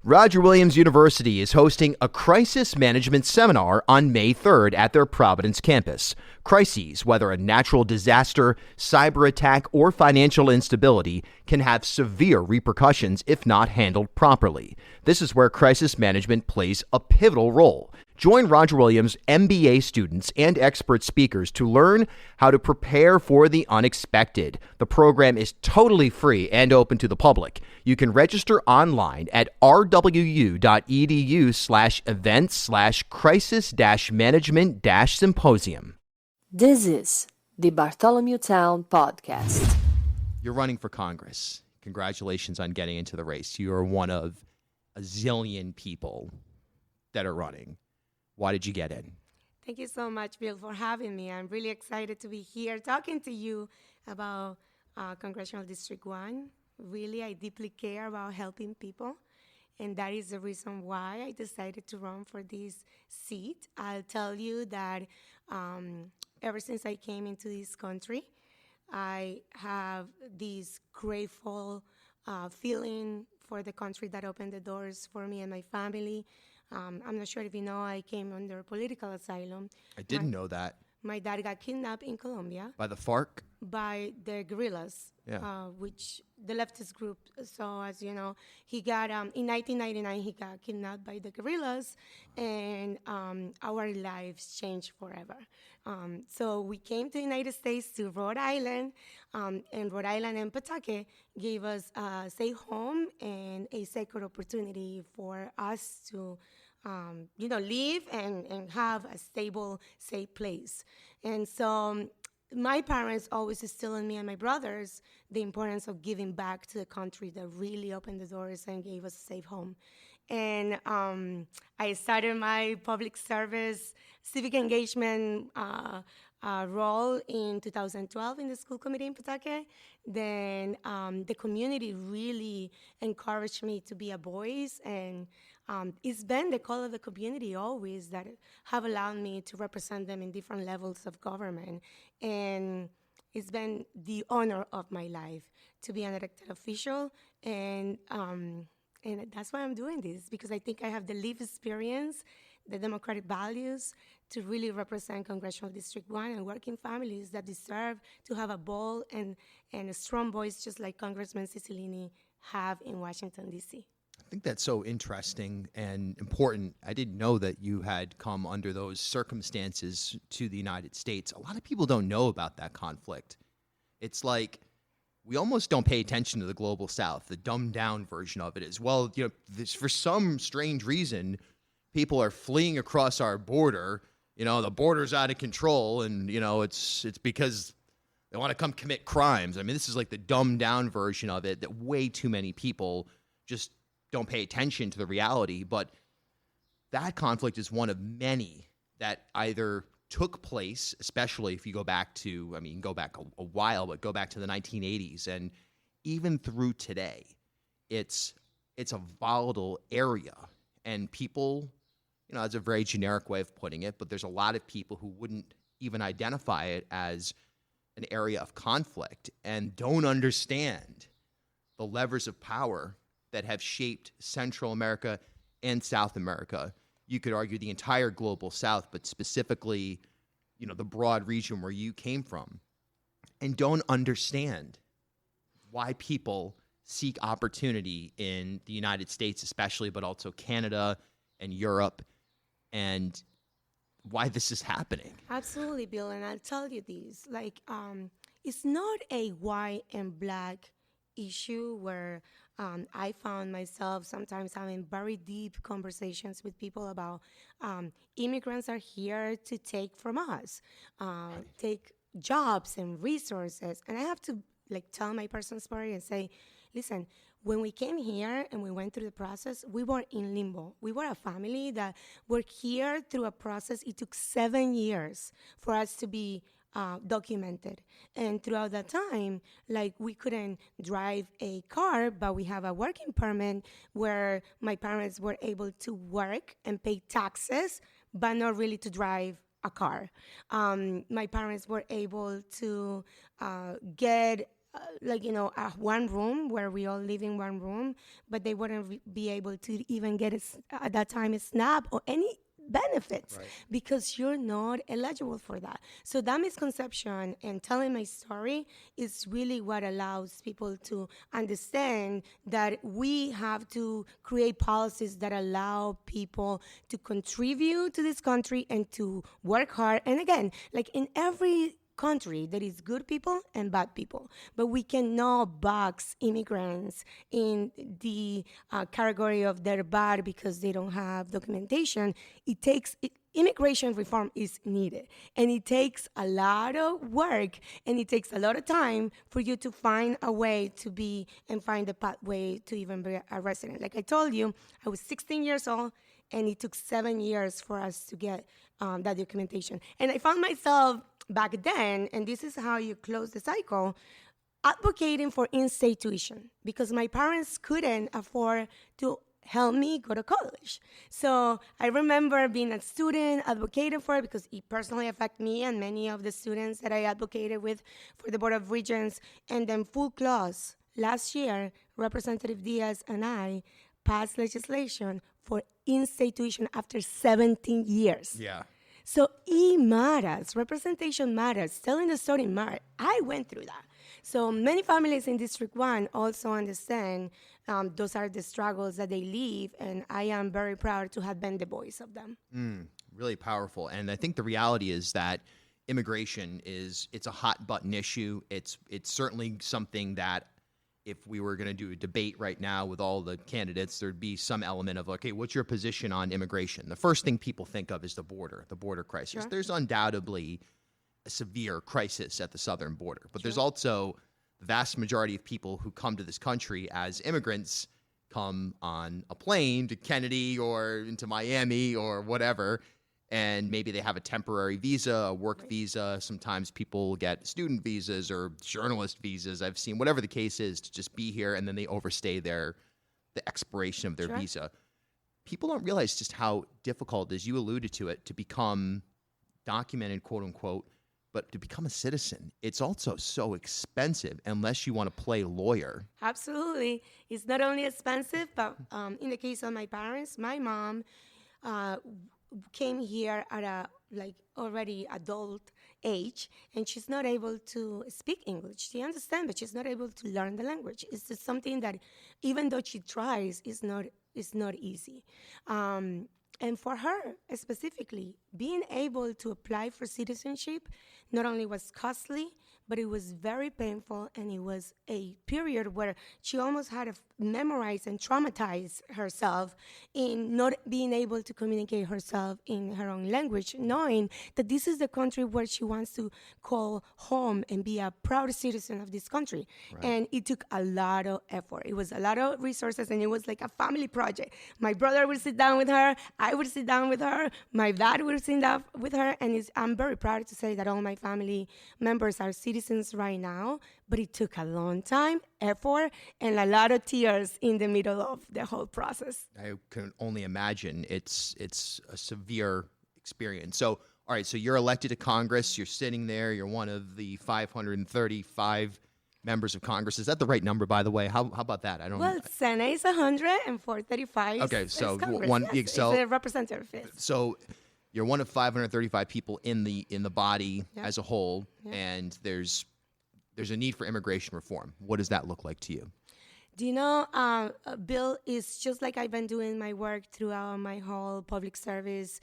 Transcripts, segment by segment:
Roger Williams University is hosting a crisis management seminar on May 3rd at their Providence campus. Crises, whether a natural disaster, cyber attack, or financial instability, can have severe repercussions if not handled properly. This is where crisis management plays a pivotal role. Join Roger Williams MBA students and expert speakers to learn how to prepare for the unexpected. The program is totally free and open to the public. You can register online at rwu.edu/events/crisis-management-symposium. This is the Bartholomew Town Podcast. You're running for Congress. Congratulations on getting into the race. You are one of a zillion people that are running. Why did you get in? Thank you so much, Bill, for having me. I'm really excited to be here talking to you about Congressional District 1. Really, I deeply care about helping people, and that is the reason why I decided to run for this seat. I'll tell you that ever since I came into this country, I have this grateful feeling for the country that opened the doors for me and my family. I'm not sure if you know, I came under political asylum. I didn't know that. My dad got kidnapped in Colombia. By the FARC? By the guerrillas, which the leftist group. So as you know, he got, in 1999, he got kidnapped by the guerrillas, and our lives changed forever. So we came to the United States, to Rhode Island, and Rhode Island and Pawtucket gave us a safe home and a second opportunity for us to live and have a stable, safe place. And so my parents always instilled in me and my brothers the importance of giving back to the country that really opened the doors and gave us a safe home. And I started my public service, civic engagement role in 2012 in the school committee in Pawtucket. Then the community really encouraged me to be a voice, and it's been the call of the community always that have allowed me to represent them in different levels of government. And it's been the honor of my life to be an elected official, and that's why I'm doing this, because I think I have the lived experience, the democratic values to really represent Congressional District 1 and working families that deserve to have a bold and a strong voice, just like Congressman Cicilline have in Washington, D.C. I think that's so interesting and important. I didn't know that you had come under those circumstances to the United States. A lot of people don't know about that conflict. It's like we almost don't pay attention to the global South. The dumbed down version of it is, well, for some strange reason, people are fleeing across our border. The border's out of control, and it's because they want to come commit crimes. I mean, this is like the dumbed down version of it that way too many people just don't pay attention to the reality. But that conflict is one of many that either took place, especially if you go back to, go back a while, but go back to the 1980s, and even through today, it's a volatile area, and people, that's a very generic way of putting it, but there's a lot of people who wouldn't even identify it as an area of conflict and don't understand the levers of power that have shaped Central America and South America. You could argue the entire global South, but specifically, the broad region where you came from, and don't understand why people seek opportunity in the United States especially, but also Canada and Europe, and why this is happening. Absolutely, Bill, and I'll tell you this. It's not a white and black issue where I found myself sometimes having very deep conversations with people about immigrants are here to take from us, take jobs and resources. And I have to tell my personal story and say, listen, when we came here and we went through the process, we were in limbo. We were a family that were here through a process. It took 7 years for us to be documented. And throughout that time, we couldn't drive a car, but we have a working permit where my parents were able to work and pay taxes, but not really to drive a car. My parents were able to get one room where we all live in one room, but they wouldn't be able to even get at that time a SNAP or any benefits because you're not eligible for that. So that misconception and telling my story is really what allows people to understand that we have to create policies that allow people to contribute to this country and to work hard. And again, like in every country, there is good people and bad people, but we cannot box immigrants in the category of they're bad because they don't have documentation. Immigration reform is needed, and it takes a lot of work, and it takes a lot of time for you to find a way to be and find a pathway to even be a resident. Like I told you, I was 16 years old, and it took 7 years for us to get that documentation. And I found myself back then, and this is how you close the cycle, advocating for in-state tuition because my parents couldn't afford to help me go to college. So I remember being a student, advocating for it because it personally affected me and many of the students that I advocated with for the Board of Regents. And then full clause, last year, Representative Diaz and I passed legislation for in-state tuition after 17 years. Yeah. So it matters. Representation matters. Telling the story matters. I went through that. So many families in District 1 also understand those are the struggles that they live, and I am very proud to have been the voice of them. Really powerful. And I think the reality is that immigration it's a hot button issue. It's certainly something that if we were going to do a debate right now with all the candidates, there'd be some element of, okay, what's your position on immigration? The first thing people think of is the border crisis. Sure. There's undoubtedly a severe crisis at the southern border, but there's also the vast majority of people who come to this country as immigrants come on a plane to Kennedy or into Miami or whatever, and maybe they have a temporary visa, a work visa. Sometimes people get student visas or journalist visas. I've seen whatever the case is to just be here, and then they overstay the expiration of their visa. People don't realize just how difficult, as you alluded to it, to become documented, quote unquote, but to become a citizen. It's also so expensive unless you want to play lawyer. Absolutely. It's not only expensive, but in the case of my parents, my mom came here at a already adult age, and she's not able to speak English. She understands, but she's not able to learn the language. It's just something that, even though she tries, is not easy. And for her specifically, being able to apply for citizenship not only was costly, but it was very painful, and it was a period where she almost had to memorize and traumatize herself in not being able to communicate herself in her own language, knowing that this is the country where she wants to call home and be a proud citizen of this country. Right. And it took a lot of effort. It was a lot of resources, and it was like a family project. My brother would sit down with her, I would sit down with her, my dad would sit down with her, and I'm very proud to say that all my family members are citizens right now, but it took a long time, effort, and a lot of tears in the middle of the whole process. I can only imagine. It's a severe experience. So, all right, so you're elected to Congress, you're sitting there, you're one of the 535 members of Congress. Is that the right number, by the way? How about that? I don't know. Well, Senate is 100 and 435 okay, so one. Yes, it's a representative. So you're one of 535 people in the body as a whole, and there's a need for immigration reform. What does that look like to you? Do you know, Bill, is just like I've been doing my work throughout my whole public service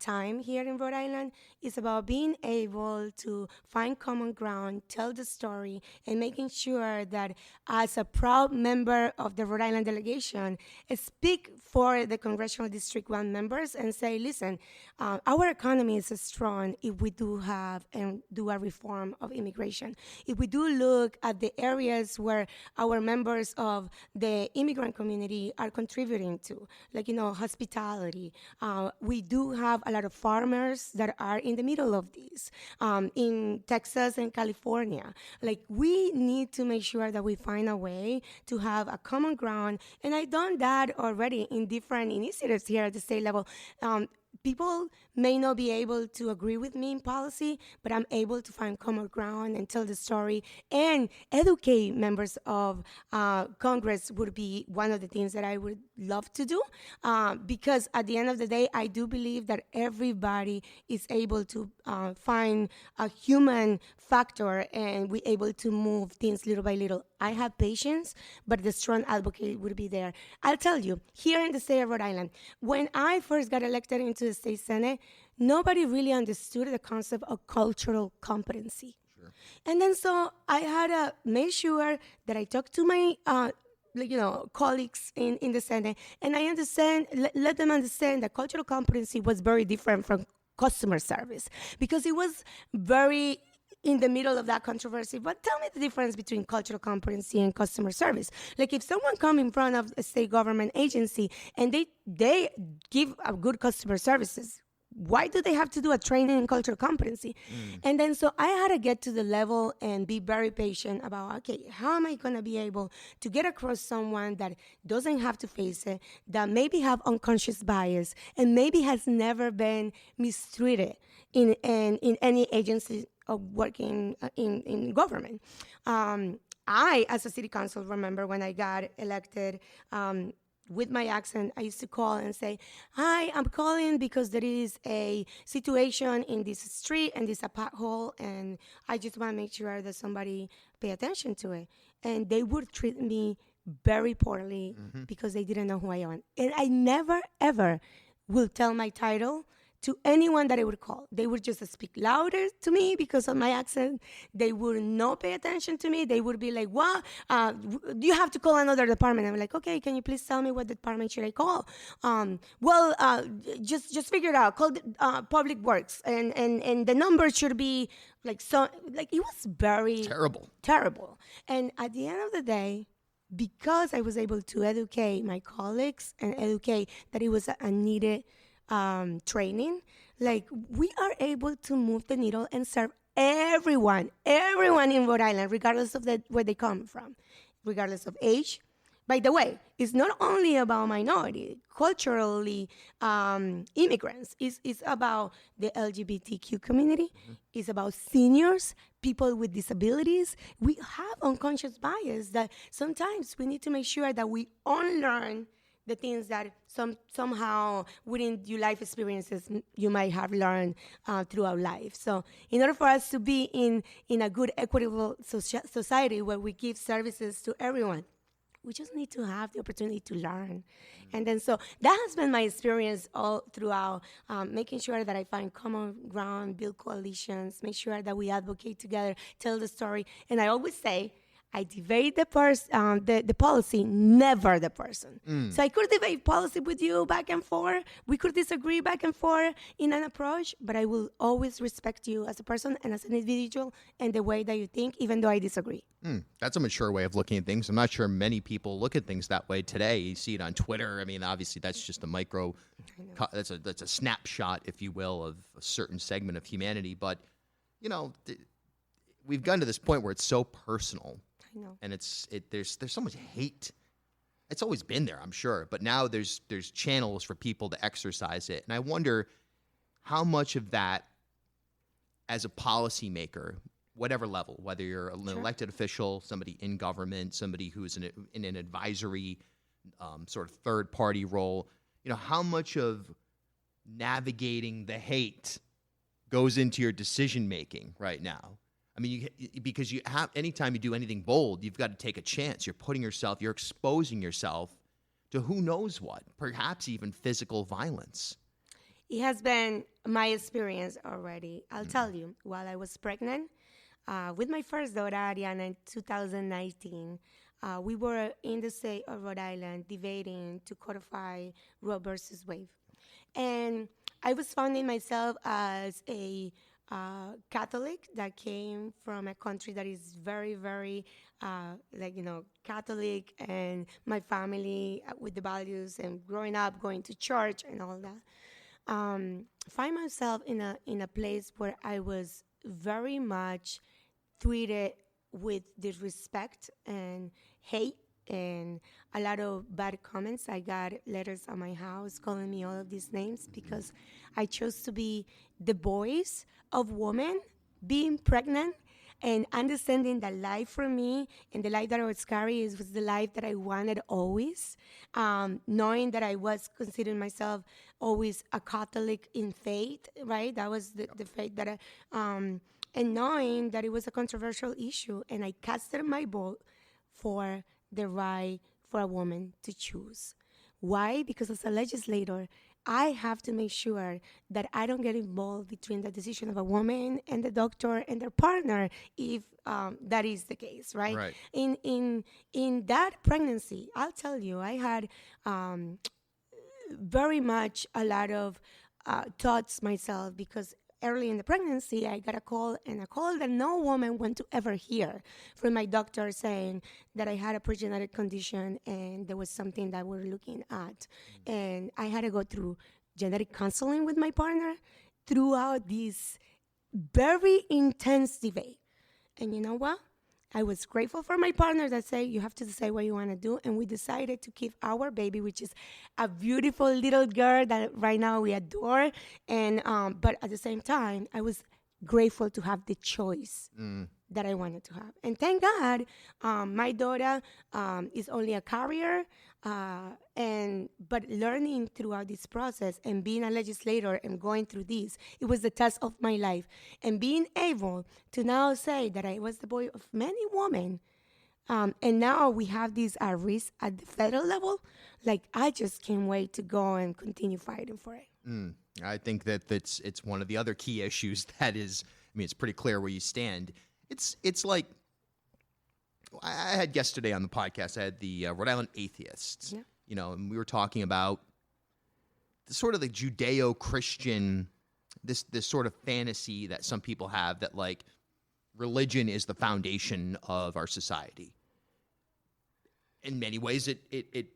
time here in Rhode Island. It's about being able to find common ground, tell the story, and making sure that as a proud member of the Rhode Island delegation, speak for the Congressional District 1 members and say, listen, our economy is strong if we do have and do a reform of immigration. If we do look at the areas where our members of the immigrant community are contributing to, like, hospitality. We do have a lot of farmers that are in the middle of this, in Texas and California. Like, we need to make sure that we find a way to have a common ground, and I've done that already in different initiatives here at the state level. people may not be able to agree with me in policy, but I'm able to find common ground and tell the story and educate members of Congress would be one of the things that I would love to do, because at the end of the day, I do believe that everybody is able to find a human factor and we're able to move things little by little. I have patience, but the strong advocate would be there. I'll tell you, here in the state of Rhode Island, when I first got elected into the state Senate, nobody really understood the concept of cultural competency. Sure. And then so I had to make sure that I talked to my colleagues in the Senate, and I let them understand that cultural competency was very different from customer service, because it was very in the middle of that controversy. But tell me the difference between cultural competency and customer service. Like if someone come in front of a state government agency and they give a good customer services, why do they have to do a training in cultural competency? And then so I had to get to the level and be very patient about, okay, how am I going to be able to get across someone that doesn't have to face it, that maybe have unconscious bias, and maybe has never been mistreated in any agency of working in government. I, as a city council, remember when I got elected, with my accent, I used to call and say, hi, I'm calling because there is a situation in this street and there's a pothole, and I just want to make sure that somebody pay attention to it. And they would treat me very poorly because they didn't know who I am. And I never, ever will tell my title to anyone that I would call. They would just speak louder to me because of my accent. They would not pay attention to me. They would be like, well, you have to call another department. I'm like, okay, can you please tell me what department should I call? Just figure it out. Call Public Works. And the number should be like, so, like it was very terrible. And at the end of the day, because I was able to educate my colleagues and educate that it was a needed training, like we are able to move the needle and serve everyone in Rhode Island, regardless of where they come from, regardless of age. By the way, it's not only about minority, culturally immigrants. It's about the LGBTQ community. It's about seniors, people with disabilities. We have unconscious bias that sometimes we need to make sure that we unlearn the things that somehow within your life experiences you might have learned throughout life. So in order for us to be in a good, equitable society where we give services to everyone, we just need to have the opportunity to learn. And then so that has been my experience all throughout, making sure that I find common ground, build coalitions, make sure that we advocate together, tell the story. And I always say, I debate the policy, never the person. So I could debate policy with you back and forth. We could disagree back and forth in an approach, but I will always respect you as a person and as an individual and the way that you think, even though I disagree. That's a mature way of looking at things. I'm not sure many people look at things that way today. You see it on Twitter. I mean, obviously, that's just a micro, that's a snapshot, if you will, of a certain segment of humanity. But, you know, we've gotten to this point where it's so personal. And there's so much hate. It's always been there, I'm sure, but now there's channels for people to exercise it. And I wonder how much of that, as a policymaker, whatever level, whether you're an elected official, somebody in government, somebody who's in an advisory sort of third party role, you know, how much of navigating the hate goes into your decision making right now? I mean, because you have, anytime you do anything bold, you've got to take a chance. You're exposing yourself to who knows what, perhaps even physical violence. It has been my experience already. I'll tell you, while I was pregnant with my first daughter, Ariana, in 2019, we were in the state of Rhode Island debating to codify Roe versus Wade. And I was finding myself as a Catholic that came from a country that is very, very, Catholic, and my family with the values and growing up going to church and all that. Find myself in a place where I was very much treated with disrespect and hate and a lot of bad comments. I got letters at my house calling me all of these names because I chose to be the voice of women being pregnant and understanding that life for me and the life that I was carrying was the life that I wanted always. Knowing that I was considering myself always a Catholic in faith, right? That was the faith that and knowing that it was a controversial issue, and I casted my vote for the right for a woman to choose. Why? Because as a legislator, I have to make sure that I don't get involved between the decision of a woman and the doctor and their partner, if that is the case, right? Right. In that pregnancy, I'll tell you, I had very much a lot of thoughts myself, because early in the pregnancy, I got a call that no woman want to ever hear from my doctor, saying that I had a pre-genetic condition and there was something that we're looking at. And I had to go through genetic counseling with my partner throughout this very intense debate. And you know what? I was grateful for my partner that said, you have to decide what you want to do. And we decided to keep our baby, which is a beautiful little girl that right now we adore. And but at the same time, I was grateful to have the choice that I wanted to have. And thank God, my daughter is only a carrier. But learning throughout this process and being a legislator and going through this, it was the test of my life. And being able to now say that I was the boy of many women, and now we have this risk at the federal level, like I just can't wait to go and continue fighting for it. I think that it's one of the other key issues that is, I mean, it's pretty clear where you stand. It's like, I had yesterday on the podcast, I had the Rhode Island Atheists, you know, and we were talking about the sort of the Judeo-Christian, this sort of fantasy that some people have that, like, religion is the foundation of our society. In many ways, it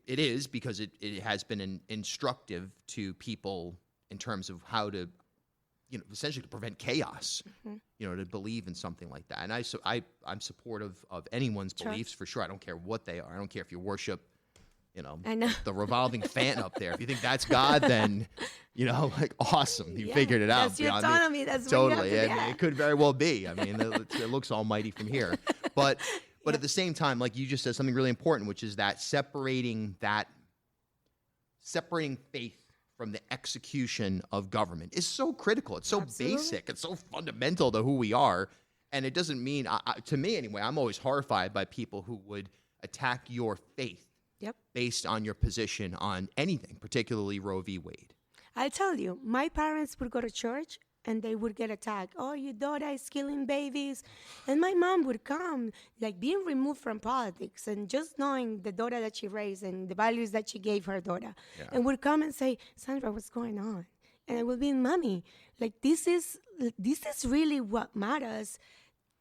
is, because it has been instructive to people in terms of how to, you know, essentially to prevent chaos, you know, to believe in something like that. And I'm supportive of anyone's beliefs, for sure. I don't care what they are. I don't care if you worship, you know, the revolving fan up there. If you think that's God, then, you know, like, awesome. You figured it out. That's your autonomy. That's totally. What you have to, and it could very well be. I mean, it looks almighty from here. But at the same time, like you just said something really important, which is that separating faith from the execution of government is so critical. It's so basic. It's so fundamental to who we are. And it doesn't mean, to me anyway, I'm always horrified by people who would attack your faith based on your position on anything, particularly Roe v. Wade. I'll tell you, my parents would go to church and they would get attacked. Oh, your daughter is killing babies. And my mom would come, like, being removed from politics and just knowing the daughter that she raised and the values that she gave her daughter. And would come and say, Sandra, what's going on? And I would be, Mommy, like, this is really what matters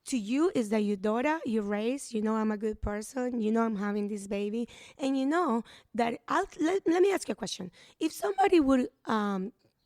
to you, is that your daughter you raised, you know I'm a good person, you know I'm having this baby, and you know that let me ask you a question. If somebody would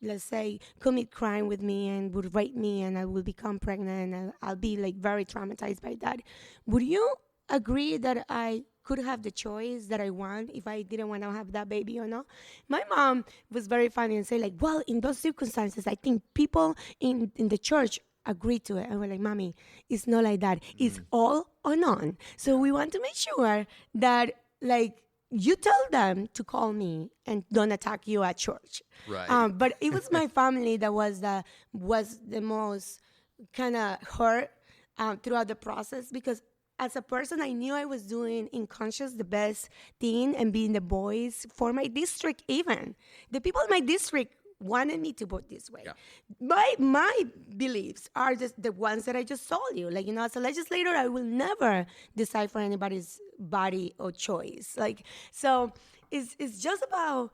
let's say, commit crime with me and would rape me and I will become pregnant and I'll be, like, very traumatized by that, would you agree that I could have the choice that I want if I didn't want to have that baby or not? My mom was very funny and say, like, well, in those circumstances, I think people in the church agree to it. And we're like, Mommy, it's not like that. It's all or none. So we want to make sure that, like, you tell them to call me and don't attack you at church. Right. But it was my family that was the most kind of hurt throughout the process, because as a person, I knew I was doing in conscience the best thing and being the voice for my district. Even the people in my district wanted me to vote this way. My beliefs are just the ones that I just told you. Like, you know, as a legislator, I will never decide for anybody's body or choice. Like, so it's just about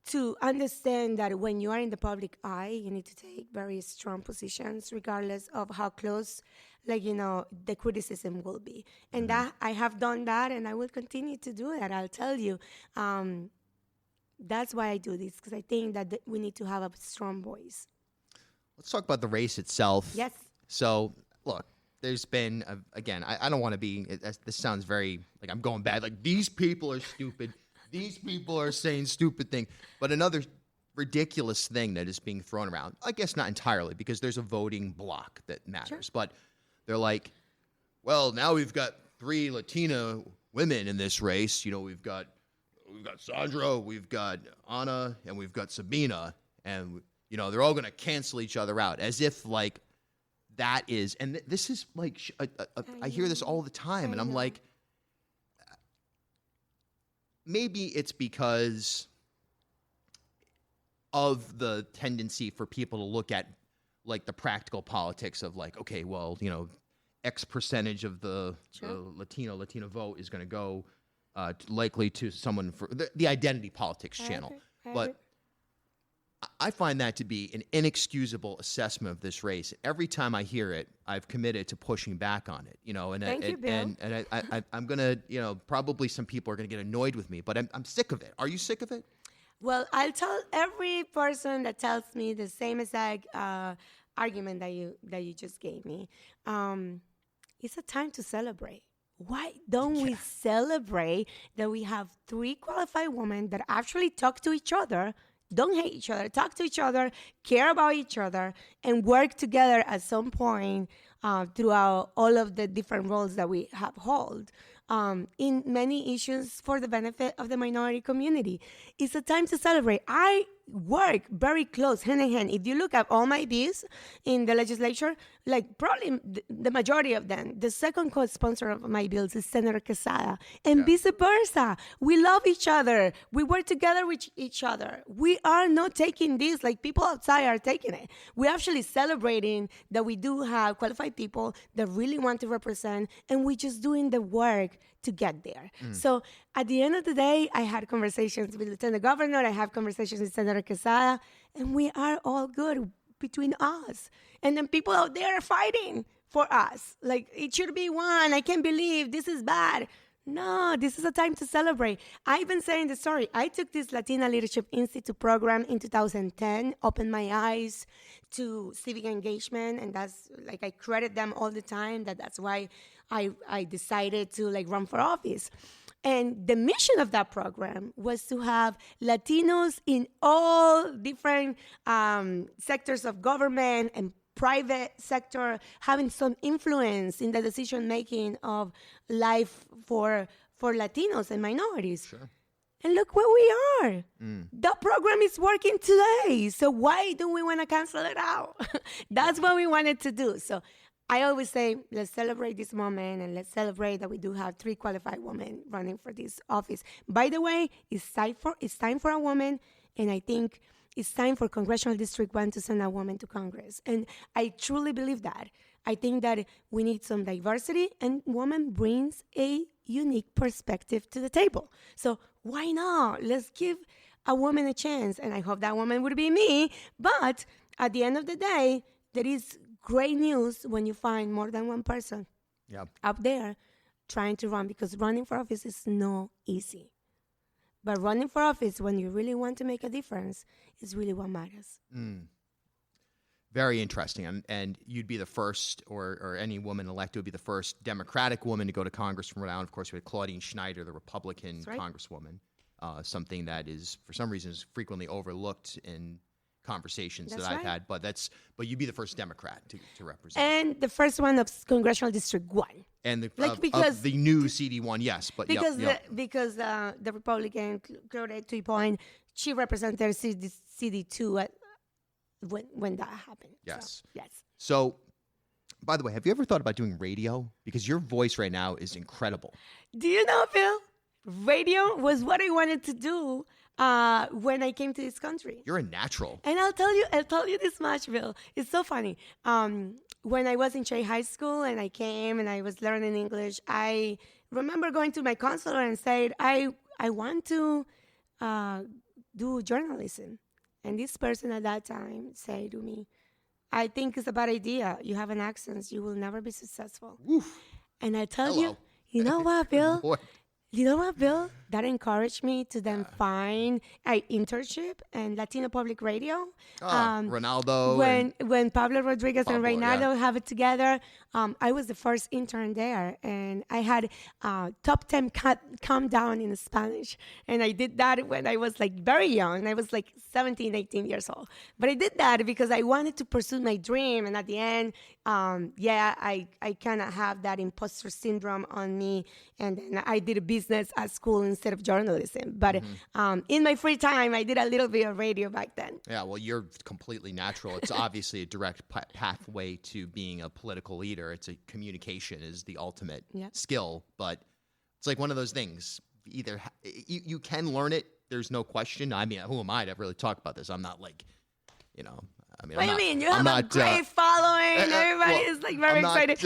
to understand that when you are in the public eye, you need to take very strong positions, regardless of how close, like, you know, the criticism will be. And that I have done that, and I will continue to do that. I'll tell you. That's why I do this, because I think that we need to have a strong voice. Let's talk about the race itself. Yes. So, look, there's been, again, I don't want to be, this sounds very, like I'm going bad. Like, these people are stupid. These people are saying stupid things. But another ridiculous thing that is being thrown around, I guess not entirely, because there's a voting block that matters. Sure. But they're like, well, now we've got 3 Latina women in this race. You know, we've got Sandra, we've got Ana, and we've got Sabina. And, you know, they're all going to cancel each other out as if, like, that is, and this is like, I hear this all the time, and I'm like, maybe it's because of the tendency for people to look at, like, the practical politics of, like, okay, well, you know, X percentage of the Latino vote is going to go likely to someone for the identity politics channel. But I find that to be an inexcusable assessment of this race. Every time I hear it, I've committed to pushing back on it. You know, and Thank you, Bill. And I'm gonna, you know, probably some people are gonna get annoyed with me, but I'm sick of it. Are you sick of it? Well, I'll tell every person that tells me the same exact argument that you just gave me. It's a time to celebrate. Why don't we celebrate that we have 3 qualified women that actually talk to each other, don't hate each other, talk to each other, care about each other, and work together at some point throughout all of the different roles that we have held in many issues for the benefit of the minority community. It's a time to celebrate. I work very close, hand in hand. If you look at all my bills in the legislature, like probably the majority of them, the second co-sponsor of my bills is Senator Quesada, and vice versa. We love each other. We work together with each other. We are not taking this like people outside are taking it. We're actually celebrating that we do have qualified people that really want to represent, and we're just doing the work to get there. So at the end of the day, I had conversations with Lieutenant Governor, I have conversations with Senator Quesada, and we are all good between us. And then people out there are fighting for us. Like, it should be one. I can't believe this is bad. No, this is a time to celebrate. I've been saying the story. I took this Latina Leadership Institute program in 2010, opened my eyes to civic engagement, and that's, like, I credit them all the time that's why I decided to, like, run for office. And the mission of that program was to have Latinos in all different sectors of government and private sector having some influence in the decision-making of life for Latinos and minorities. Sure. And look where we are. That program is working today. So why do we want to cancel it out? That's what we wanted to do. So I always say, let's celebrate this moment, and let's celebrate that we do have 3 qualified women running for this office. By the way, it's time for a woman, and I think it's time for Congressional District 1 to send a woman to Congress. And I truly believe that. I think that we need some diversity, and woman brings a unique perspective to the table. So why not? Let's give a woman a chance, and I hope that woman would be me. But at the end of the day, there is great news when you find more than one person out there trying to run, because running for office is not easy. But running for office when you really want to make a difference is really what matters. Very interesting. And you'd be the first, or any woman elected would be the first Democratic woman to go to Congress from Rhode Island. Of course, we had Claudine Schneider, the Republican Congresswoman, something that is, for some reason, is frequently overlooked in conversations that I've had, but you'd be the first Democrat to represent. And the first one of Congressional District 1. And because the new CD1, yes, but because the Republican Claudette Tuipoint, she represented CD2 when that happened. Yes. So, yes. So, by the way, have you ever thought about doing radio? Because your voice right now is incredible. Do you know, Bill? Radio was what I wanted to do when I came to this country. You're a natural. And I'll tell you this much, Bill. It's so funny. When I was in Shea High School and I came and I was learning English, I remember going to my counselor and said, I want to do journalism. And this person at that time said to me, I think it's a bad idea. You have an accent. You will never be successful. Oof. And I tell you, you know what, Bill? You know what, Bill? that encouraged me to then find an internship in Latino Public Radio. Ronaldo. When Pablo Rodriguez and Pablo, Reynaldo have it together, I was the first intern there, and I had top 10 countdown in Spanish, and I did that when I was like very young. I was like 17, 18 years old, but I did that because I wanted to pursue my dream, and at the end, I kind of have that imposter syndrome on me, and then I did a business at school instead of journalism. But in my free time, I did a little bit of radio back then. Yeah, well, you're completely natural. It's obviously a direct pathway to being a political leader. It's a communication is the ultimate skill, but it's like one of those things. Either you can learn it. There's no question. I mean, who am I to really talk about this? I'm not like, I mean, what do you mean? You have a great following. Everybody is like very excited.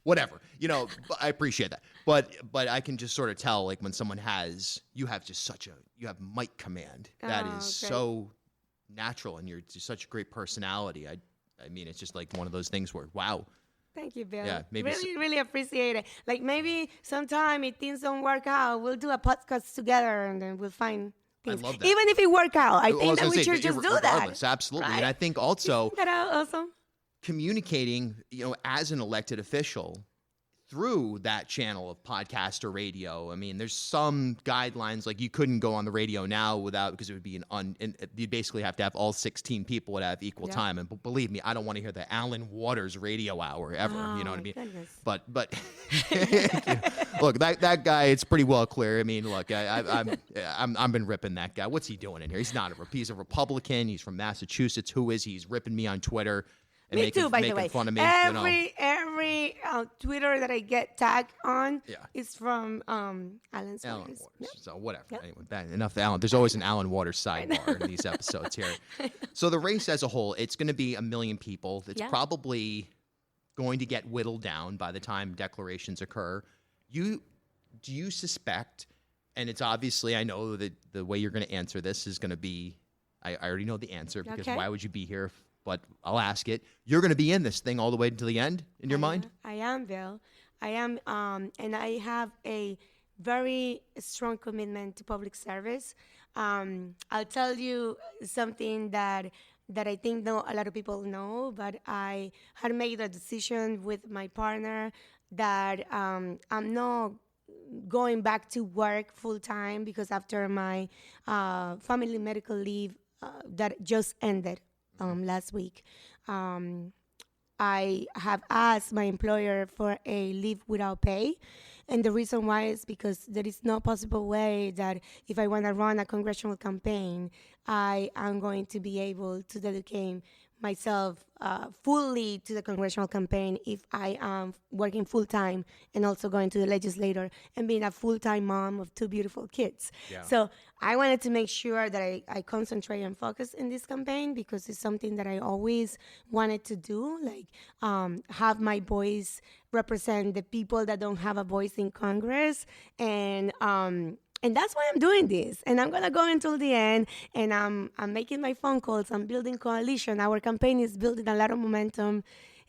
Whatever. I appreciate that. But I can just sort of tell, like, when someone you have mic command that is so natural, and you're just such a great personality. I mean, it's just like one of those things where, wow. Thank you, Bill. Yeah, maybe really appreciate it. Like, maybe sometime if things don't work out, we'll do a podcast together, and then we'll find things. I love that. Even if it work out, I think that we should just do that. Absolutely. Right? And I think also Isn't that awesome? communicating, as an elected official through that channel of podcast or radio. I mean, there's some guidelines, like you couldn't go on the radio now because it would be you'd basically have to have all 16 people would have equal time. And believe me, I don't want to hear the Alan Waters radio hour ever. You know what I mean? Goodness. But look, that guy, it's pretty well clear. I mean, look, I've been ripping that guy. What's he doing in here? He's a Republican. He's from Massachusetts. Who is he? He's ripping me on Twitter. And me too, by the way. Fun of me, every Twitter that I get tagged on is from Alan Waters. Yep. So whatever. Yep. Anyway, enough Alan. There's always an Alan Waters sidebar in these episodes here. So the race as a whole, it's going to be 1 million people. It's probably going to get whittled down by the time declarations occur. Do you suspect, and it's obviously, I know that the way you're going to answer this is going to be, I already know the answer, because why would you be here? But I'll ask it. You're going to be in this thing all the way to the end, in your mind? I am, Bill. I am, and I have a very strong commitment to public service. I'll tell you something that I think a lot of people know, but I had made a decision with my partner that I'm not going back to work full time, because after my family medical leave that just ended last week, I have asked my employer for a leave without pay. And the reason why is because there is no possible way that if I want to run a congressional campaign, I am going to be able to dedicate myself fully to the congressional campaign if I am working full-time and also going to the legislature and being a full-time mom of 2 beautiful kids. Yeah. So I wanted to make sure that I concentrate and focus in this campaign, because it's something that I always wanted to do, like have my voice represent the people that don't have a voice in Congress. And that's why I'm doing this. And I'm going to go until the end. And I'm making my phone calls. I'm building coalition. Our campaign is building a lot of momentum.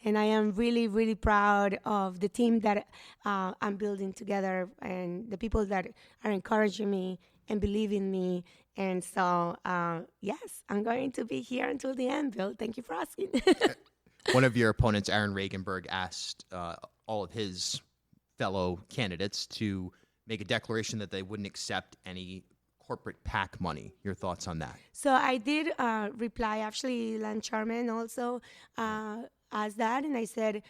And I am really, really proud of the team that I'm building together, and the people that are encouraging me and believe in me. And so, yes, I'm going to be here until the end, Bill. Thank you for asking. One of your opponents, Aaron Regenberg, asked all of his fellow candidates to make a declaration that they wouldn't accept any corporate PAC money. Your thoughts on that? So I did reply. Actually, Lan Charman also asked that, and I said,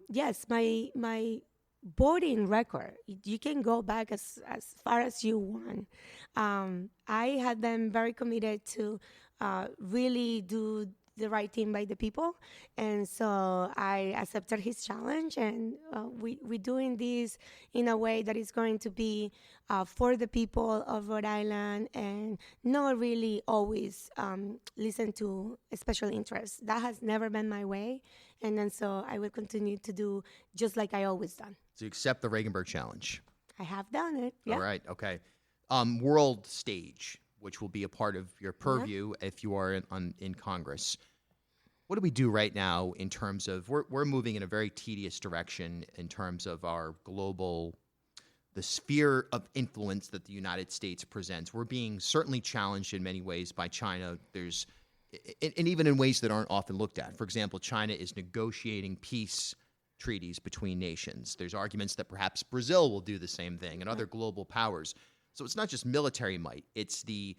yes, my voting record, you can go back as far as you want. I had been very committed to really do the right thing by the people, and so I accepted his challenge, and we're doing this in a way that is going to be for the people of Rhode Island, and not really always listen to special interests. That has never been my way, and then so I will continue to do just like I always done. So you accept the Regenberg challenge? I have done it. Yeah. All right. Okay. World stage, which will be a part of your purview if you are in Congress. What do we do right now in terms of, we're moving in a very tedious direction in terms of our global the sphere of influence that the United States presents. We're being certainly challenged in many ways by China. And even in ways that aren't often looked at. For example, China is negotiating peace treaties between nations. There's arguments that perhaps Brazil will do the same thing, and other global powers. So it's not just military might. It's the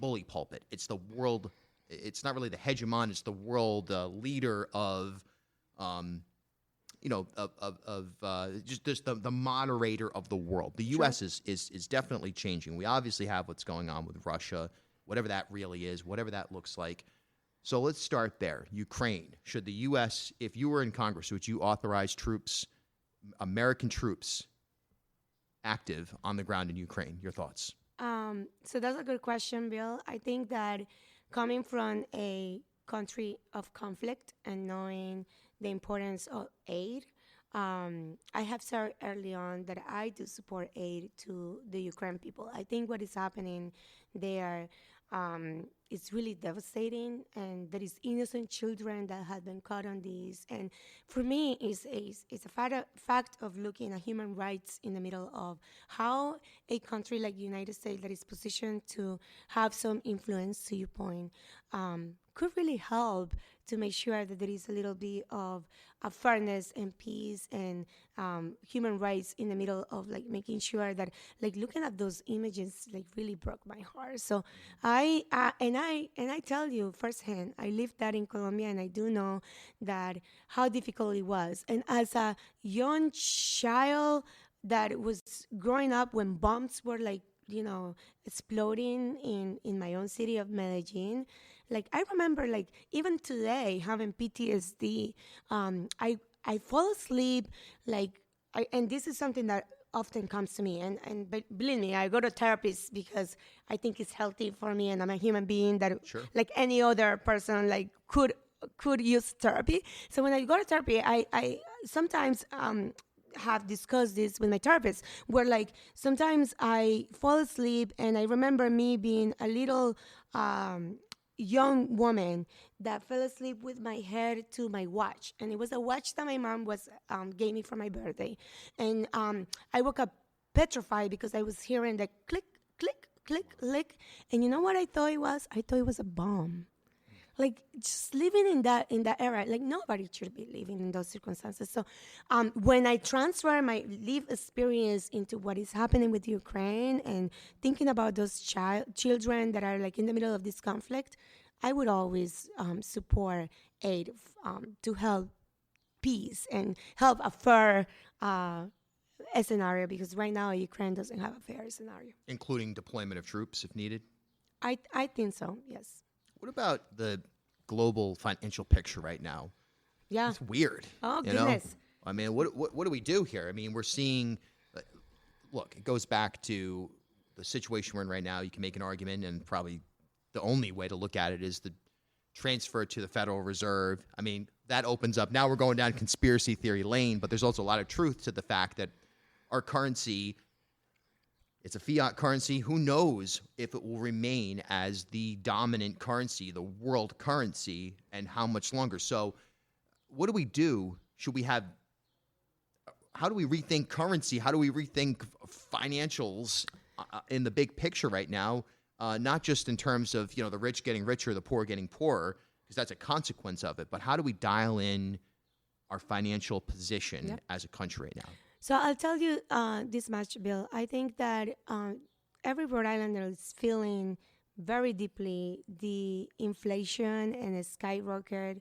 bully pulpit. It's the world. It's not really the hegemon. It's the world leader of, just the moderator of the world. The U.S. is definitely changing. We obviously have what's going on with Russia, whatever that really is, whatever that looks like. So let's start there. Ukraine. Should the U.S., if you were in Congress, would you authorize troops, American troops, active on the ground in Ukraine? Your thoughts? So that's a good question, Bill. I think that coming from a country of conflict and knowing the importance of aid, I have said early on that I do support aid to the Ukraine people. I think what is happening there is really devastating, and there is innocent children that have been caught on this. And for me, it's a fact of looking at human rights in the middle of how a country like the United States that is positioned to have some influence, to your point, could really help to make sure that there is a little bit of fairness and peace and human rights in the middle of like making sure that like looking at those images like really broke my heart. So I tell you firsthand, I lived that in Colombia, and I do know that how difficult it was. And as a young child that was growing up when bombs were like, exploding in my own city of Medellin, like I remember like even today having PTSD. I fall asleep and this is something that often comes to me, and believe me, I go to therapists because I think it's healthy for me, and I'm a human being that like any other person like could use therapy. So when I go to therapy, I sometimes have discussed this with my therapist, where like sometimes I fall asleep and I remember me being a little young woman that fell asleep with my head to my watch, and it was a watch that my mom was gave me for my birthday, and I woke up petrified because I was hearing the click, click, click, click, and you know what I thought it was? I thought it was a bomb. Like just living in that era, like nobody should be living in those circumstances. So when I transfer my life experience into what is happening with Ukraine and thinking about those children that are like in the middle of this conflict, I would always support aid to help peace and help a fair scenario, because right now Ukraine doesn't have a fair scenario. Including deployment of troops if needed? I think so, yes. What about the global financial picture right now? Yeah. It's weird. Oh, goodness. I mean, what do we do here? I mean, we're seeing, look, it goes back to the situation we're in right now. You can make an argument, and probably the only way to look at it is the transfer to the Federal Reserve. I mean, that opens up. Now we're going down conspiracy theory lane, but there's also a lot of truth to the fact that our currency, it's a fiat currency. Who knows if it will remain as the dominant currency, the world currency, and how much longer? So what do we do? How do we rethink currency? How do we rethink financials in the big picture right now? Not just in terms of, the rich getting richer, the poor getting poorer, because that's a consequence of it. But how do we dial in our financial position as a country right now? So I'll tell you this much, Bill. I think that every Rhode Islander is feeling very deeply the inflation and the skyrocket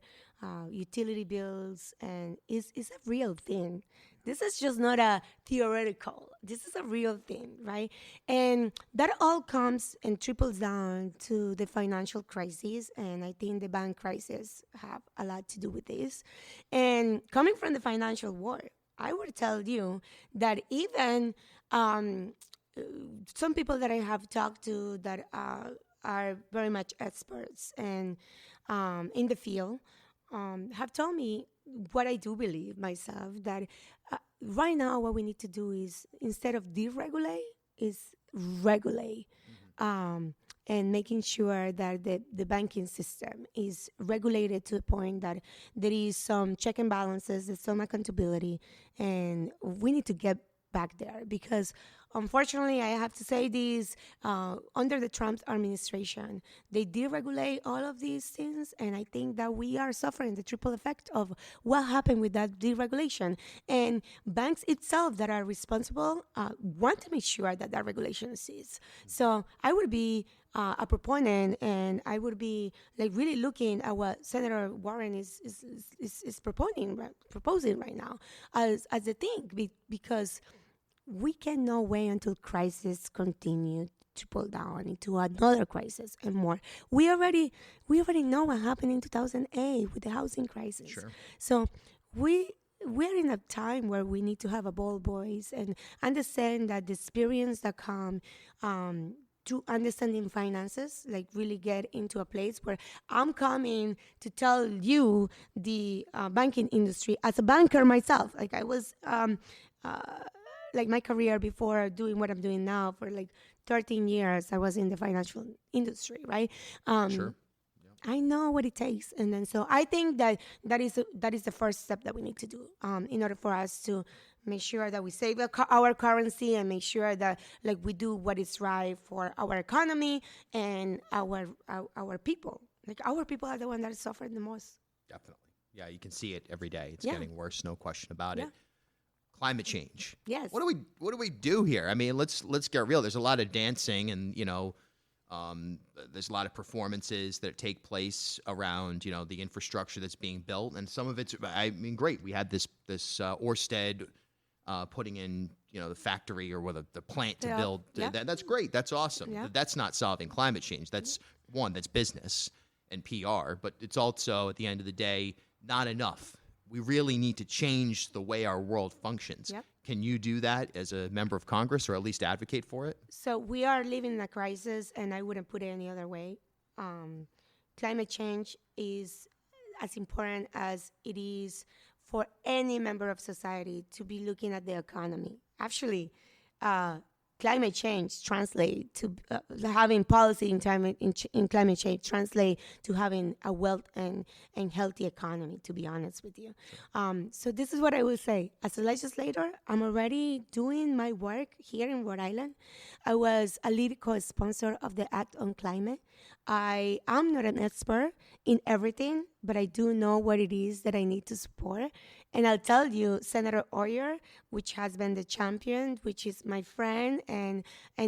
utility bills, and it's a real thing. This is just not a theoretical. This is a real thing, right? And that all comes and triples down to the financial crisis, and I think the bank crisis have a lot to do with this. And coming from the financial war, I would tell you that even some people that I have talked to that are very much experts and in the field have told me what I do believe myself, that right now what we need to do is, instead of deregulate, is regulate. And making sure that the banking system is regulated to the point that there is some check and balances, there's some accountability, and we need to get back there, because unfortunately, I have to say this, under the Trump administration, they deregulate all of these things, and I think that we are suffering the triple effect of what happened with that deregulation. And banks itself that are responsible want to make sure that that regulation exists. So I would be a proponent, and I would be like really looking at what Senator Warren is proposing right now as a thing, because we cannot wait until crisis continue to pull down into another crisis and more. We already know what happened in 2008 with the housing crisis. Sure. So we're in a time where we need to have a bold voice and understand that the experience that come to understanding finances, like really get into a place where I'm coming to tell you the banking industry as a banker myself. Like I was, like my career before doing what I'm doing now for like 13 years, I was in the financial industry, right? Sure. I know what it takes, and then so I think that is the first step that we need to do in order for us to make sure that we save our currency and make sure that like we do what is right for our economy and our people. Like our people are the ones that are suffering the most. Definitely. Yeah, you can see it every day. It's Yeah. getting worse, no question about Yeah. it. Climate change. Yes. What do we do here? I mean, let's get real. There's a lot of dancing, and there's a lot of performances that take place around the infrastructure that's being built, and some of it's, I mean, great. We had this Ørsted putting in the factory or the plant to build. Yeah. That's great. That's awesome. Yeah. That's not solving climate change. That's that's business and PR, but it's also at the end of the day not enough. We really need to change the way our world functions. Yep. Can you do that as a member of Congress, or at least advocate for it? So we are living in a crisis, and I wouldn't put it any other way. Climate change is as important as it is for any member of society to be looking at the economy. Actually, climate change translate to having policy in climate change translate to having a wealth and healthy economy, to be honest with you. So this is what I would say. As a legislator, I'm already doing my work here in Rhode Island. I was a lead co-sponsor of the Act on Climate. I am not an expert in everything, but I do know what it is that I need to support. And I'll tell you, Senator Oyer, which has been the champion, which is my friend and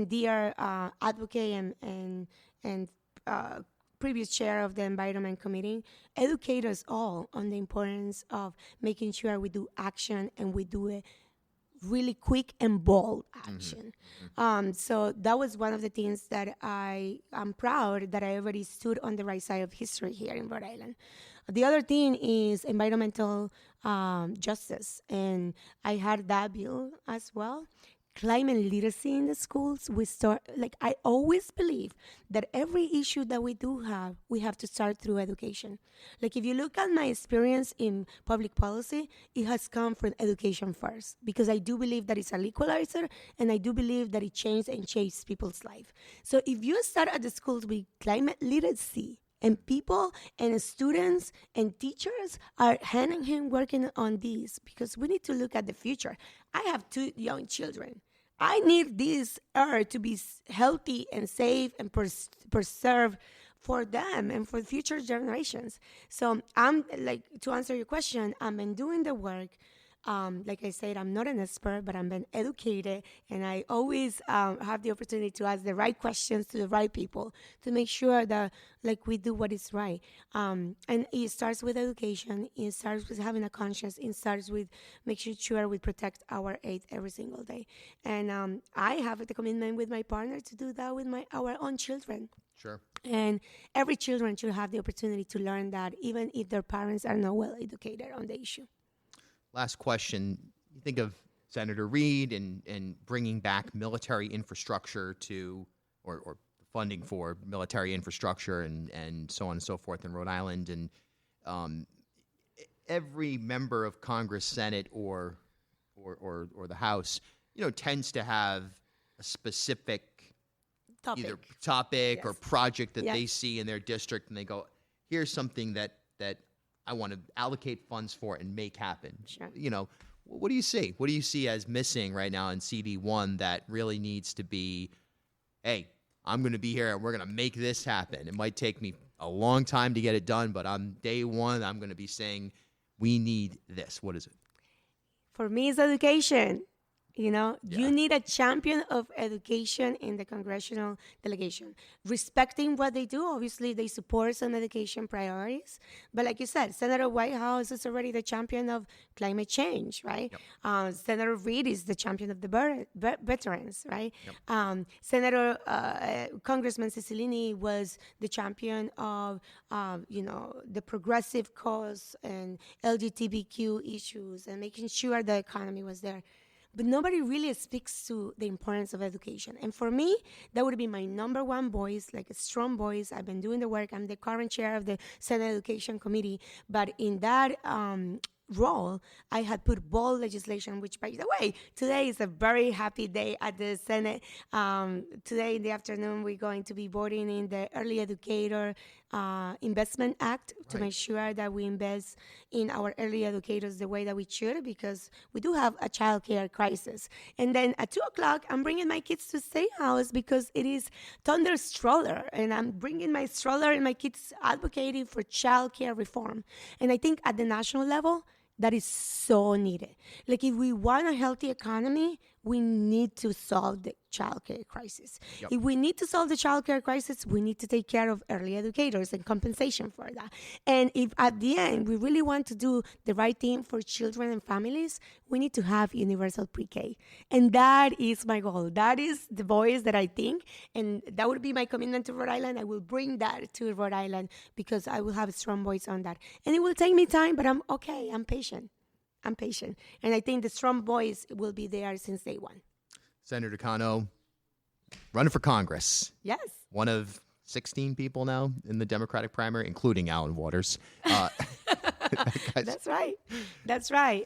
dear advocate and previous chair of the Environment Committee, educate us all on the importance of making sure we do action and we do it really quick and bold action. So that was one of the things that I am proud that I already stood on the right side of history here in Rhode Island. The other thing is environmental justice, and I had that bill as well. Climate literacy in the schools. I always believe that every issue that we do have, we have to start through education. Like if you look at my experience in public policy, it has come from education first, because I do believe that it's an equalizer, and I do believe that it changes people's life. So if you start at the schools with climate literacy, and people and students and teachers are hand in hand working on this, because we need to look at the future. I have 2 young children. I need this earth to be healthy and safe and preserved for them and for future generations. So I'm like, to answer your question, I've been doing the work. Like I said, I'm not an expert, but I'm been educated, and I always have the opportunity to ask the right questions to the right people to make sure that like we do what is right. And it starts with education. It starts with having a conscience. It starts with making sure we protect our earth every single day. And I have the commitment with my partner to do that with our own children. Sure. And every children should have the opportunity to learn that, even if their parents are not well educated on the issue. Last question. You think of Senator Reid and bringing back military infrastructure or funding for military infrastructure and so on and so forth in Rhode Island. And every member of Congress, Senate, or the House, tends to have a specific either topic or project that they see in their district, and they go, here's something that I want to allocate funds for and make happen. Sure. What do you see? What do you see as missing right now in CD1 that really needs to be, hey, I'm going to be here and we're going to make this happen. It might take me a long time to get it done, but on day one, I'm going to be saying, we need this. What is it? For me, it's education. Yeah. You need a champion of education in the congressional delegation. Respecting what they do, obviously they support some education priorities. But like you said, Senator Whitehouse is already the champion of climate change, right? Yep. Senator Reid is the champion of the veterans, right? Yep. Congressman Cicilline was the champion of, the progressive cause and LGBTQ issues and making sure the economy was there. But nobody really speaks to the importance of education. And for me, that would be my number one voice, like a strong voice. I've been doing the work. I'm the current chair of the Senate Education Committee. But in that role, I had put bold legislation, which, by the way, today is a very happy day at the Senate. Today in the afternoon, we're going to be voting in the Early Educator Investment Act to make sure that we invest in our early educators the way that we should, because we do have a child care crisis. And then at 2 o'clock, I'm bringing my kids to State House because it is Thunder Stroller, and I'm bringing my stroller and my kids advocating for child care reform. And I think at the national level, that is so needed. Like, if we want a healthy economy, we need to solve the childcare crisis. Yep. If we need to solve the childcare crisis, we need to take care of early educators and compensation for that. And if at the end we really want to do the right thing for children and families, we need to have universal pre-K. And that is my goal. That is the voice that I think, and that would be my commitment to Rhode Island. I will bring that to Rhode Island because I will have a strong voice on that. And it will take me time, but I'm okay. I'm patient. And I think the strong voice will be there since day one. Senator Cano, running for Congress. Yes. One of 16 people now in the Democratic primary, including Alan Waters. That's right.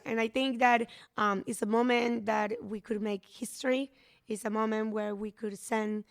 And I think that it's a moment that we could make history. It's a moment where we could send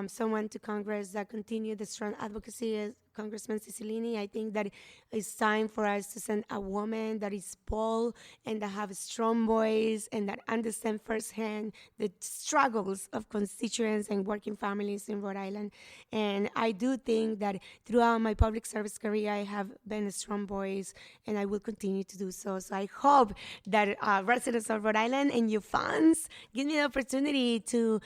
someone to Congress that continue the strong advocacy as Congressman Cicilline. I think that it's time for us to send a woman that is bold and that have a strong voice and that understand firsthand the struggles of constituents and working families in Rhode Island. And I do think that throughout my public service career, I have been a strong voice, and I will continue to do so. So I hope that residents of Rhode Island and your fans give me the opportunity to,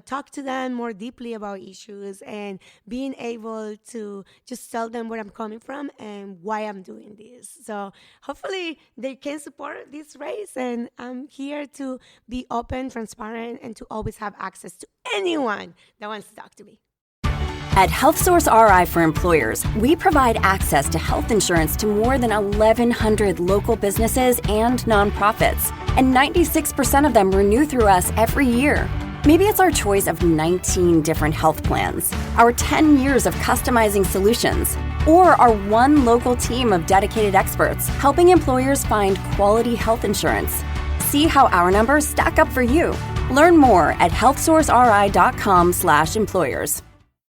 talk to them more deeply about issues and being able to just tell them where I'm coming from and why I'm doing this. So hopefully they can support this race, and I'm here to be open, transparent, and to always have access to anyone that wants to talk to me. At HealthSource RI for Employers, we provide access to health insurance to more than 1,100 local businesses and nonprofits, and 96% of them renew through us every year. Maybe it's our choice of 19 different health plans, our 10 years of customizing solutions, or our one local team of dedicated experts helping employers find quality health insurance. See how our numbers stack up for you. Learn more at healthsourceri.com/employers.